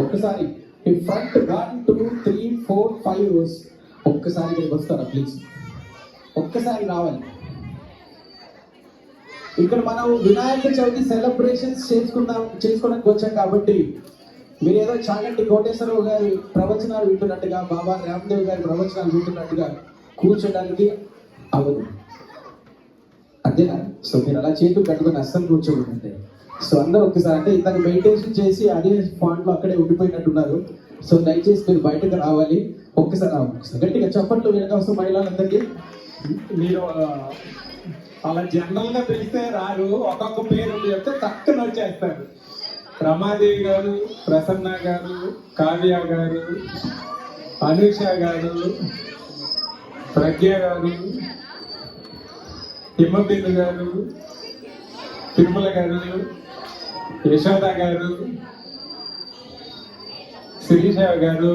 ఒక్కసారి ఈ front 1 2 3 4 5 rose ఒక్కసారి ఇక్కడికి వస్తారా ప్లీజ్? ఒక్కసారి రావాలి. ఇక్కడ మనం వినాయక చవితి సెలబ్రేషన్స్ చేసుకోవడానికి వచ్చాం కాబట్టి మీరు ఏదో చాగంటి కోటేశ్వరరావు గారి ప్రవచనాలు వింటున్నట్టుగా, బాబా రామ్దేవ్ గారి ప్రవచనాలు వింటున్నట్టుగా కూర్చోడానికి అవ్వదు. అంతేనా? సో మీరు అలా చేతులు కట్టుకొని అస్సలు కూర్చోకూడదంటే. సో అందరూ ఒక్కసారి అంటే ఇంతకు మెడిటేషన్ చేసి అదే పాయింట్లో అక్కడే ఉండిపోయినట్టున్నారు. సో దయచేసి మీరు బయటకు రావాలి. ఒక్కసారి గట్టిగా చప్పట్లు వినవలసిన మహిళలందరికీ. మీరు అలా జనరల్ గా పిలిస్తే రారు, ఒక్కొక్క పేరు చెప్తే తక్కువ వచ్చేస్తారు. రమాదేవి గారు, ప్రసన్న గారు, కావ్య గారు, అనుష గారు, ప్రజ్ఞ గారు, హిమబిందు గారు, తిరుమల గారు, యశోద గారు, శిరీష గారు,